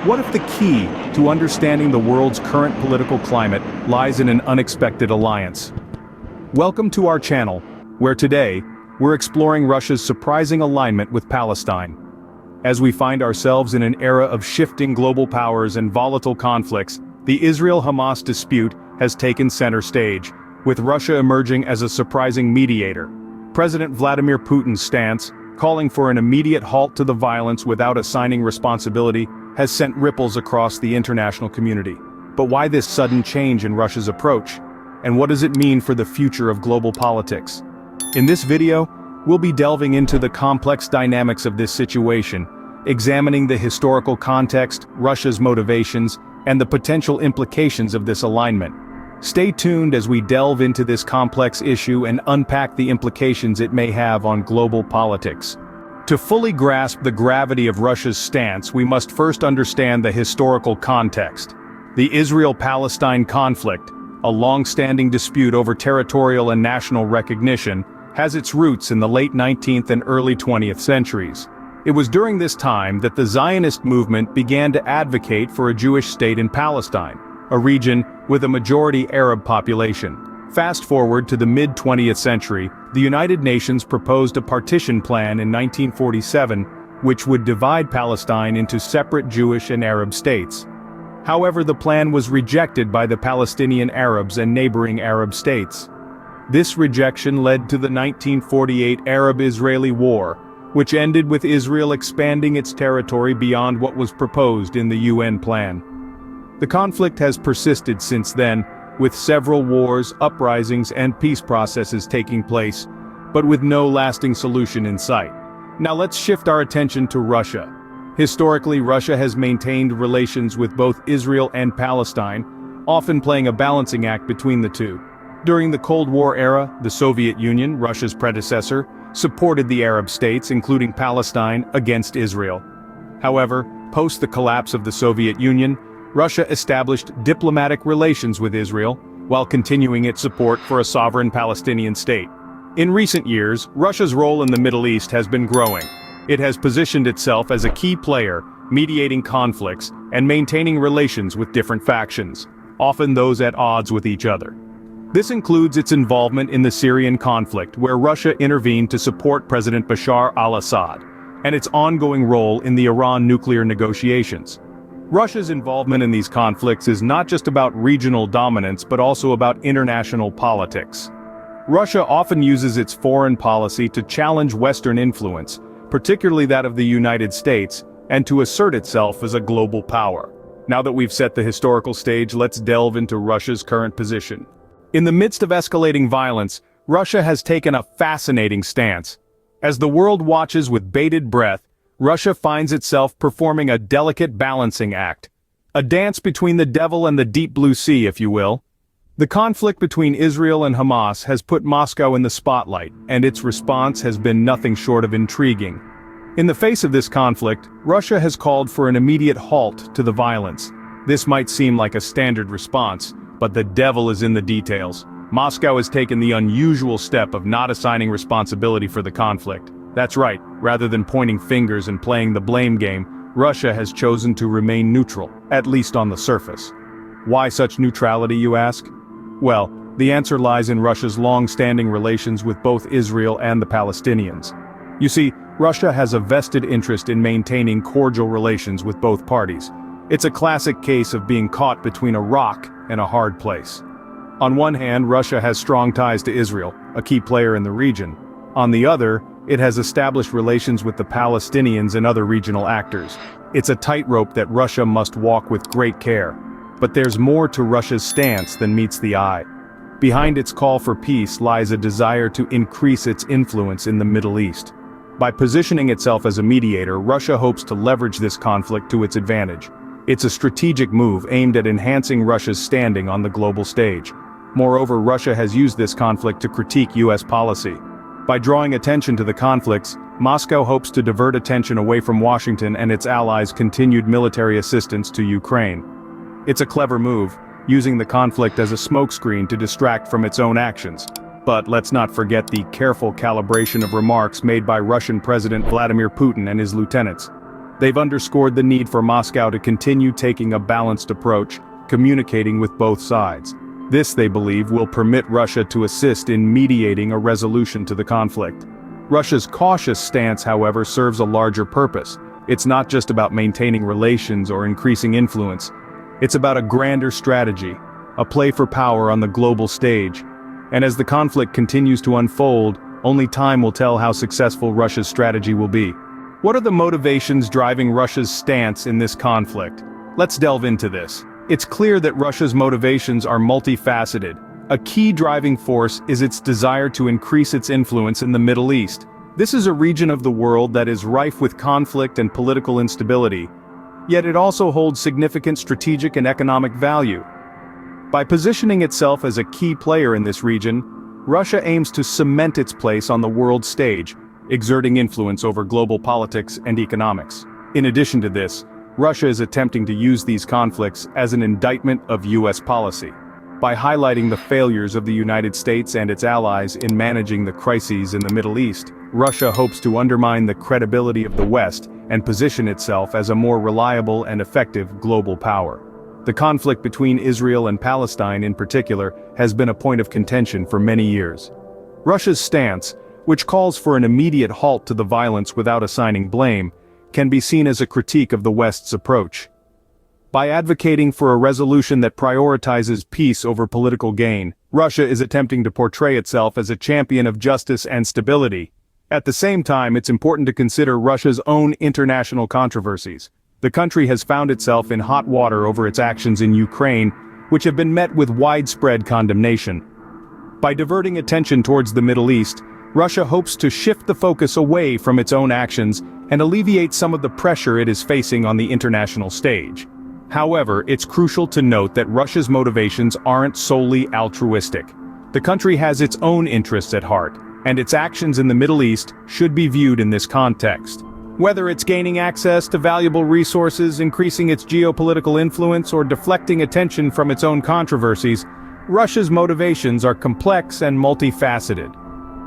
What if the key to understanding the world's current political climate lies in an unexpected alliance? Welcome to our channel, where today, we're exploring Russia's surprising alignment with Palestine. As we find ourselves in an era of shifting global powers and volatile conflicts, the Israel-Hamas dispute has taken center stage, with Russia emerging as a surprising mediator. President Vladimir Putin's stance, calling for an immediate halt to the violence without assigning responsibility, has sent ripples across the international community. But why this sudden change in Russia's approach? And what does it mean for the future of global politics? In this video, we'll be delving into the complex dynamics of this situation, examining the historical context, Russia's motivations, and the potential implications of this alignment. Stay tuned as we delve into this complex issue and unpack the implications it may have on global politics. To fully grasp the gravity of Russia's stance, we must first understand the historical context. The Israel-Palestine conflict, a long-standing dispute over territorial and national recognition, has its roots in the late 19th and early 20th centuries. It was during this time that the Zionist movement began to advocate for a Jewish state in Palestine, a region with a majority Arab population. Fast forward to the mid-20th century, the United Nations proposed a partition plan in 1947, which would divide Palestine into separate Jewish and Arab states. However, the plan was rejected by the Palestinian Arabs and neighboring Arab states. This rejection led to the 1948 Arab-Israeli War, which ended with Israel expanding its territory beyond what was proposed in the UN plan. The conflict has persisted since then, with several wars, uprisings, and peace processes taking place, but with no lasting solution in sight. Now let's shift our attention to Russia. Historically, Russia has maintained relations with both Israel and Palestine, often playing a balancing act between the two. During the Cold War era, the Soviet Union, Russia's predecessor, supported the Arab states, including Palestine, against Israel. However, post the collapse of the Soviet Union, Russia established diplomatic relations with Israel, while continuing its support for a sovereign Palestinian state. In recent years, Russia's role in the Middle East has been growing. It has positioned itself as a key player, mediating conflicts and maintaining relations with different factions, often those at odds with each other. This includes its involvement in the Syrian conflict, where Russia intervened to support President Bashar al-Assad, and its ongoing role in the Iran nuclear negotiations. Russia's involvement in these conflicts is not just about regional dominance but also about international politics. Russia often uses its foreign policy to challenge Western influence, particularly that of the United States, and to assert itself as a global power. Now that we've set the historical stage, let's delve into Russia's current position. In the midst of escalating violence, Russia has taken a fascinating stance. As the world watches with bated breath, Russia finds itself performing a delicate balancing act. A dance between the devil and the deep blue sea, if you will. The conflict between Israel and Hamas has put Moscow in the spotlight, and its response has been nothing short of intriguing. In the face of this conflict, Russia has called for an immediate halt to the violence. This might seem like a standard response, but the devil is in the details. Moscow has taken the unusual step of not assigning responsibility for the conflict. That's right, rather than pointing fingers and playing the blame game, Russia has chosen to remain neutral, at least on the surface. Why such neutrality, you ask? Well, the answer lies in Russia's long-standing relations with both Israel and the Palestinians. You see, Russia has a vested interest in maintaining cordial relations with both parties. It's a classic case of being caught between a rock and a hard place. On one hand, Russia has strong ties to Israel, a key player in the region. On the other, it has established relations with the Palestinians and other regional actors. It's a tightrope that Russia must walk with great care. But there's more to Russia's stance than meets the eye. Behind its call for peace lies a desire to increase its influence in the Middle East. By positioning itself as a mediator, Russia hopes to leverage this conflict to its advantage. It's a strategic move aimed at enhancing Russia's standing on the global stage. Moreover, Russia has used this conflict to critique US policy. By drawing attention to the conflicts, Moscow hopes to divert attention away from Washington and its allies' continued military assistance to Ukraine. It's a clever move, using the conflict as a smokescreen to distract from its own actions. But let's not forget the careful calibration of remarks made by Russian President Vladimir Putin and his lieutenants. They've underscored the need for Moscow to continue taking a balanced approach, communicating with both sides. This, they believe, will permit Russia to assist in mediating a resolution to the conflict. Russia's cautious stance, however, serves a larger purpose. It's not just about maintaining relations or increasing influence. It's about a grander strategy, a play for power on the global stage. And as the conflict continues to unfold, only time will tell how successful Russia's strategy will be. What are the motivations driving Russia's stance in this conflict? Let's delve into this. It's clear that Russia's motivations are multifaceted. A key driving force is its desire to increase its influence in the Middle East. This is a region of the world that is rife with conflict and political instability. Yet it also holds significant strategic and economic value. By positioning itself as a key player in this region, Russia aims to cement its place on the world stage, exerting influence over global politics and economics. In addition to this, Russia is attempting to use these conflicts as an indictment of US policy. By highlighting the failures of the United States and its allies in managing the crises in the Middle East, Russia hopes to undermine the credibility of the West and position itself as a more reliable and effective global power. The conflict between Israel and Palestine in particular has been a point of contention for many years. Russia's stance, which calls for an immediate halt to the violence without assigning blame, can be seen as a critique of the West's approach. By advocating for a resolution that prioritizes peace over political gain, Russia is attempting to portray itself as a champion of justice and stability. At the same time, it's important to consider Russia's own international controversies. The country has found itself in hot water over its actions in Ukraine, which have been met with widespread condemnation. By diverting attention towards the Middle East, Russia hopes to shift the focus away from its own actions and alleviate some of the pressure it is facing on the international stage. However, it's crucial to note that Russia's motivations aren't solely altruistic. The country has its own interests at heart, and its actions in the Middle East should be viewed in this context. Whether it's gaining access to valuable resources, increasing its geopolitical influence, or deflecting attention from its own controversies, Russia's motivations are complex and multifaceted.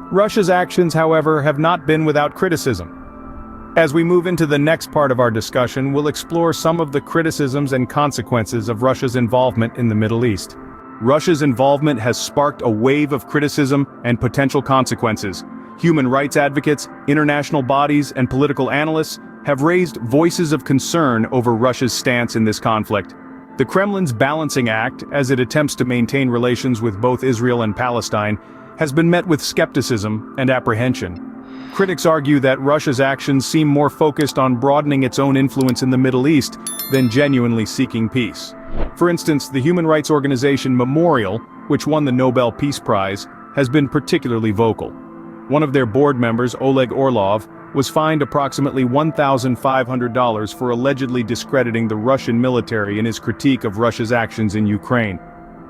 Russia's actions, however, have not been without criticism. As we move into the next part of our discussion, we'll explore some of the criticisms and consequences of Russia's involvement in the Middle East. Russia's involvement has sparked a wave of criticism and potential consequences. Human rights advocates, international bodies, and political analysts have raised voices of concern over Russia's stance in this conflict. The Kremlin's balancing act, as it attempts to maintain relations with both Israel and Palestine, has been met with skepticism and apprehension. Critics argue that Russia's actions seem more focused on broadening its own influence in the Middle East than genuinely seeking peace. For instance, the human rights organization Memorial, which won the Nobel Peace Prize, has been particularly vocal. One of their board members, Oleg Orlov, was fined approximately $1,500 for allegedly discrediting the Russian military in his critique of Russia's actions in Ukraine.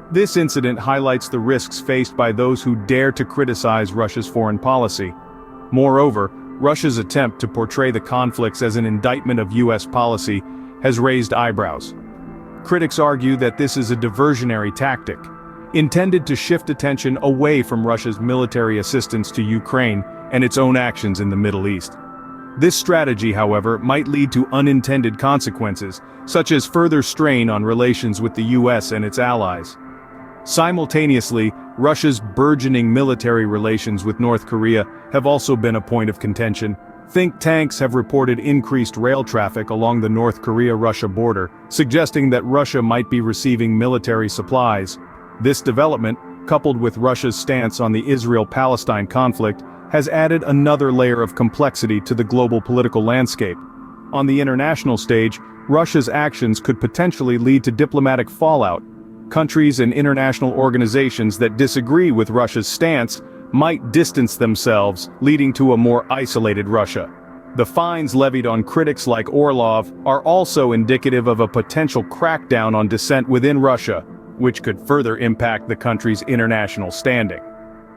This incident highlights the risks faced by those who dare to criticize Russia's foreign policy. Moreover, Russia's attempt to portray the conflicts as an indictment of US policy has raised eyebrows. Critics argue that this is a diversionary tactic, intended to shift attention away from Russia's military assistance to Ukraine and its own actions in the Middle East. This strategy, however, might lead to unintended consequences, such as further strain on relations with the US and its allies. Simultaneously, Russia's burgeoning military relations with North Korea have also been a point of contention. Think tanks have reported increased rail traffic along the North Korea-Russia border, suggesting that Russia might be receiving military supplies. This development, coupled with Russia's stance on the Israel-Palestine conflict, has added another layer of complexity to the global political landscape. On the international stage, Russia's actions could potentially lead to diplomatic fallout. Countries and international organizations that disagree with Russia's stance might distance themselves, leading to a more isolated Russia. The fines levied on critics like Orlov are also indicative of a potential crackdown on dissent within Russia, which could further impact the country's international standing.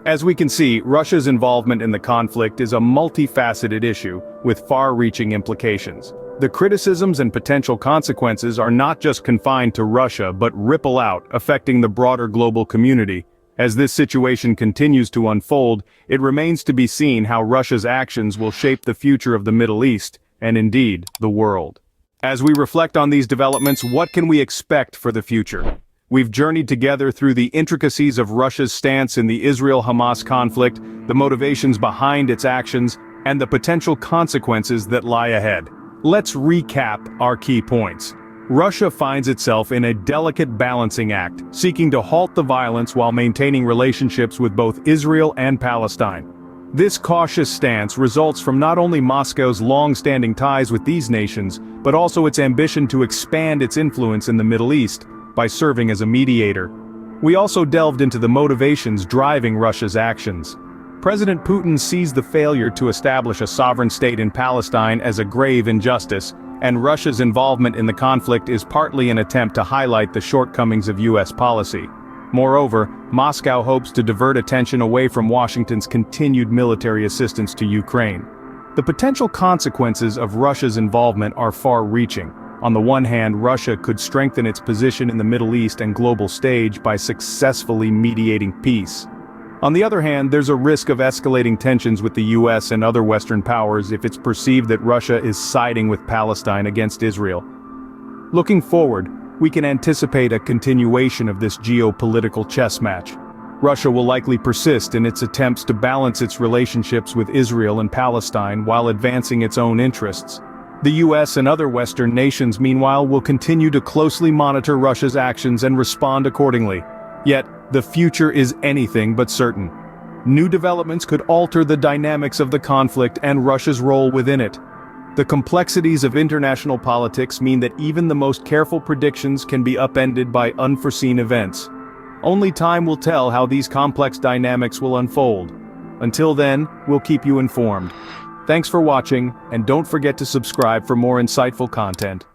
As we can see, Russia's involvement in the conflict is a multifaceted issue with far-reaching implications. The criticisms and potential consequences are not just confined to Russia but ripple out, affecting the broader global community. As this situation continues to unfold, it remains to be seen how Russia's actions will shape the future of the Middle East and indeed, the world. As we reflect on these developments, what can we expect for the future? We've journeyed together through the intricacies of Russia's stance in the Israel-Hamas conflict, the motivations behind its actions, and the potential consequences that lie ahead. Let's recap our key points. Russia finds itself in a delicate balancing act, seeking to halt the violence while maintaining relationships with both Israel and Palestine. This cautious stance results from not only Moscow's long-standing ties with these nations, but also its ambition to expand its influence in the Middle East by serving as a mediator. We also delved into the motivations driving Russia's actions. President Putin sees the failure to establish a sovereign state in Palestine as a grave injustice, and Russia's involvement in the conflict is partly an attempt to highlight the shortcomings of U.S. policy. Moreover, Moscow hopes to divert attention away from Washington's continued military assistance to Ukraine. The potential consequences of Russia's involvement are far-reaching. On the one hand, Russia could strengthen its position in the Middle East and global stage by successfully mediating peace. On the other hand, there's a risk of escalating tensions with the US and other Western powers if it's perceived that Russia is siding with Palestine against Israel. Looking forward, we can anticipate a continuation of this geopolitical chess match. Russia will likely persist in its attempts to balance its relationships with Israel and Palestine while advancing its own interests. The US and other Western nations, meanwhile, will continue to closely monitor Russia's actions and respond accordingly. Yet, the future is anything but certain. New developments could alter the dynamics of the conflict and Russia's role within it. The complexities of international politics mean that even the most careful predictions can be upended by unforeseen events. Only time will tell how these complex dynamics will unfold. Until then, we'll keep you informed. Thanks for watching, and don't forget to subscribe for more insightful content.